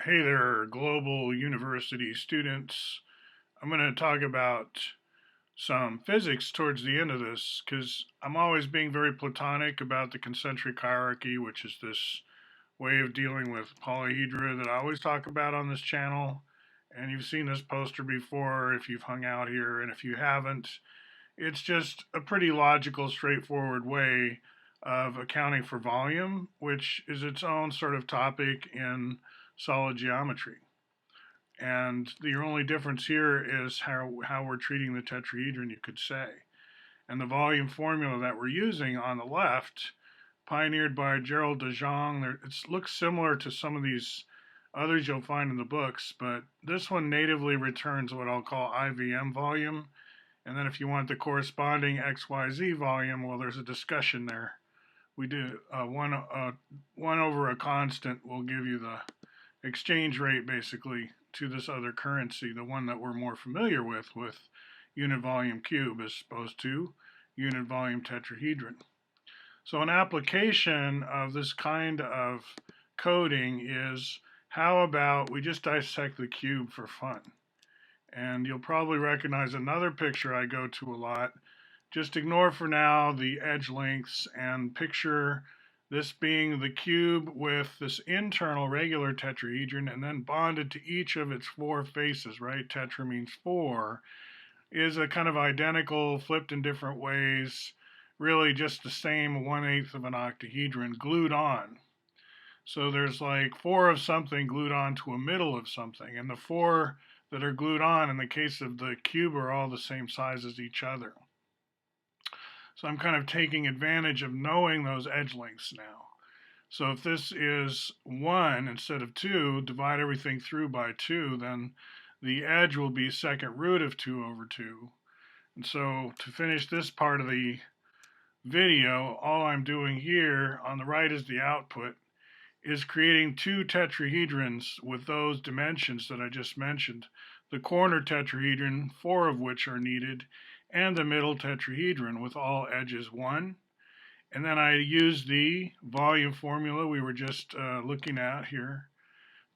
Hey there, global university students. I'm going to talk about some physics towards the end of this because I'm always being very platonic about the concentric hierarchy, which is this way of dealing with polyhedra that I always talk about on this channel. And you've seen this poster before if you've hung out here, and if you haven't, it's just a pretty logical, straightforward way of accounting for volume, which is its own sort of topic in solid geometry. And the only difference here is how we're treating the tetrahedron, you could say. And the volume formula that we're using on the left, pioneered by Gerald de Jong, it looks similar to some of these others you'll find in the books, but this one natively returns what I'll call IVM volume. And then if you want the corresponding XYZ volume, well, there's a discussion there. We do one over a constant will give you the exchange rate basically to this other currency, the one that we're more familiar with unit volume cube as opposed to unit volume tetrahedron. So an application of this kind of coding is, how about we just dissect the cube for fun? And you'll probably recognize another picture I go to a lot. Just ignore for now the edge lengths and picture this being the cube with this internal regular tetrahedron and then bonded to each of its four faces, right? Tetra means four, is a kind of identical, flipped in different ways, really just the same 1/8 of an octahedron glued on. So there's like four of something glued on to a middle of something, and the four that are glued on in the case of the cube are all the same size as each other. So I'm kind of taking advantage of knowing those edge lengths now. So if this is 1 instead of 2, divide everything through by 2, then the edge will be second root of 2 over 2. And so to finish this part of the video, all I'm doing here on the right is the output, is creating two tetrahedrons with those dimensions that I just mentioned. The corner tetrahedron, 4 of which are needed, and the middle tetrahedron with all edges 1. And then I use the volume formula we were just looking at here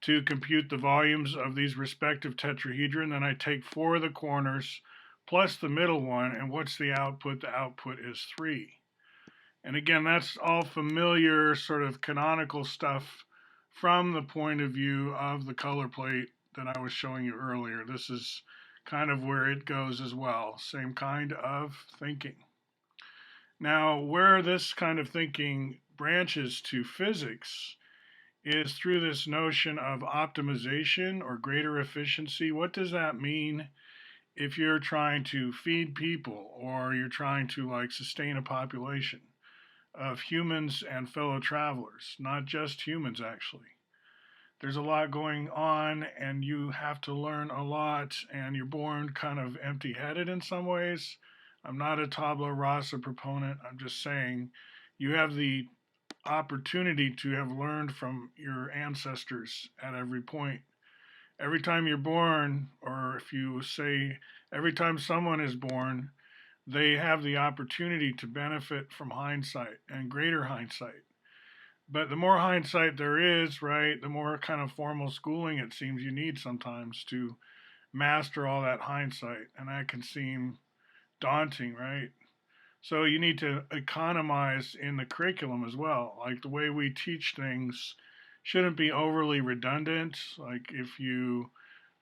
to compute the volumes of these respective tetrahedron. Then I take 4 of the corners plus the middle one, and what's the output? The output is 3. And again, that's all familiar sort of canonical stuff from the point of view of the color plate that I was showing you earlier. This is kind of where it goes as well, same kind of thinking. Now, where this kind of thinking branches to physics is through this notion of optimization or greater efficiency. What does that mean if you're trying to feed people or you're trying to like sustain a population of humans and fellow travelers, not just humans actually? There's a lot going on and you have to learn a lot, and you're born kind of empty-headed in some ways. I'm not a tabula rasa proponent. I'm just saying you have the opportunity to have learned from your ancestors at every point. Every time you're born, or if you say every time someone is born, they have the opportunity to benefit from hindsight and greater hindsight. But the more hindsight there is, right, the more kind of formal schooling it seems you need sometimes to master all that hindsight. And that can seem daunting, right? So you need to economize in the curriculum as well. Like the way we teach things shouldn't be overly redundant. Like if you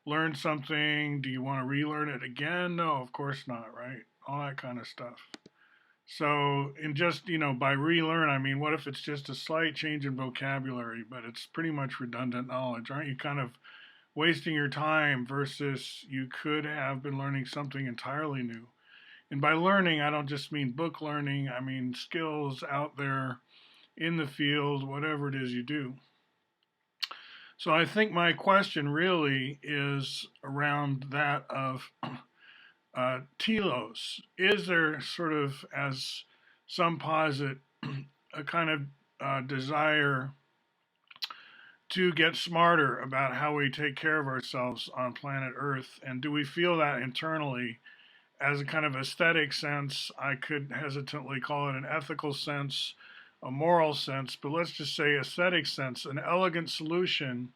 learn something, do you want to relearn it again? No, of course not, right? All that kind of stuff. So, in just, by relearn, I mean, what if it's just a slight change in vocabulary, but it's pretty much redundant knowledge? Aren't you kind of wasting your time versus you could have been learning something entirely new? And by learning, I don't just mean book learning, I mean skills out there in the field, whatever it is you do. So, I think my question really is around that of telos. Is there sort of, as some posit, a kind of desire to get smarter about how we take care of ourselves on planet Earth? And do we feel that internally as a kind of aesthetic sense? I could hesitantly call it an ethical sense, a moral sense, but let's just say aesthetic sense. An elegant solution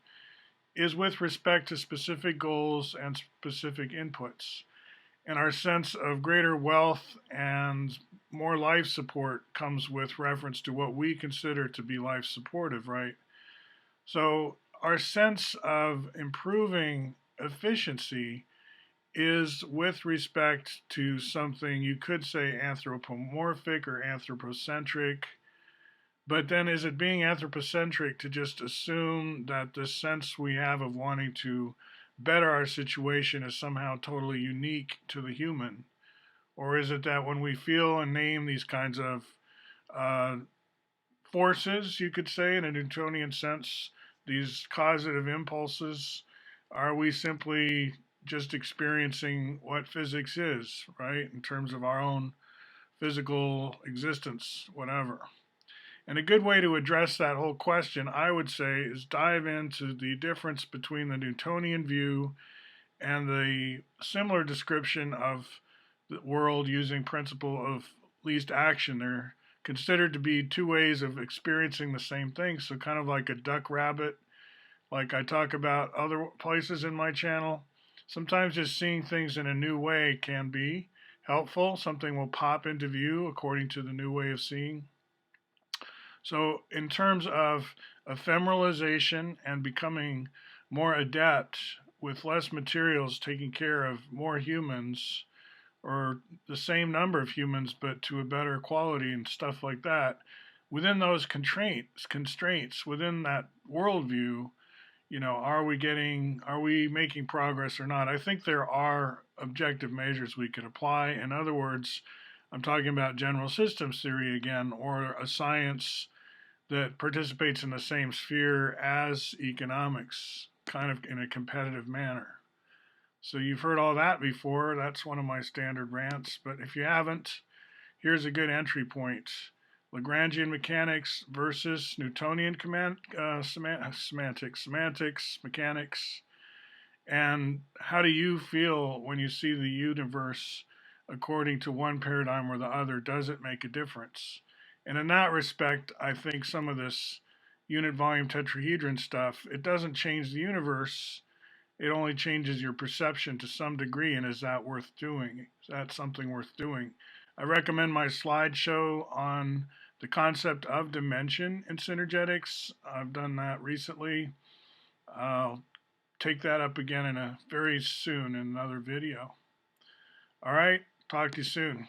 is with respect to specific goals and specific inputs. And our sense of greater wealth and more life support comes with reference to what we consider to be life supportive, right? So our sense of improving efficiency is with respect to something you could say anthropomorphic or anthropocentric. But then is it being anthropocentric to just assume that the sense we have of wanting to better our situation is somehow totally unique to the human? Or is it that when we feel and name these kinds of uh, forces, you could say, in a Newtonian sense, these causative impulses, are we simply just experiencing what physics is, right, in terms of our own physical existence, whatever? And a good way to address that whole question, I would say, is dive into the difference between the Newtonian view and the similar description of the world using principle of least action. They're considered to be two ways of experiencing the same thing. So kind of like a duck rabbit, like I talk about other places in my channel. Sometimes just seeing things in a new way can be helpful. Something will pop into view according to the new way of seeing. So, in terms of ephemeralization and becoming more adept with less materials, taking care of more humans or the same number of humans but to a better quality and stuff like that, within those constraints within that worldview, are we making progress or not? I think there are objective measures we could apply. In other words, I'm talking about general systems theory again, or a science that participates in the same sphere as economics, kind of in a competitive manner. So you've heard all that before. That's one of my standard rants. But if you haven't, here's a good entry point. Lagrangian mechanics versus Newtonian semantics, mechanics. And how do you feel when you see the universe according to one paradigm or the other? Does it make a difference? And in that respect, I think some of this unit volume tetrahedron stuff, it doesn't change the universe. It only changes your perception to some degree. And is that worth doing? Is that something worth doing? I recommend my slideshow on the concept of dimension in synergetics. I've done that recently. I'll take that up again in a very soon in another video. All right, talk to you soon.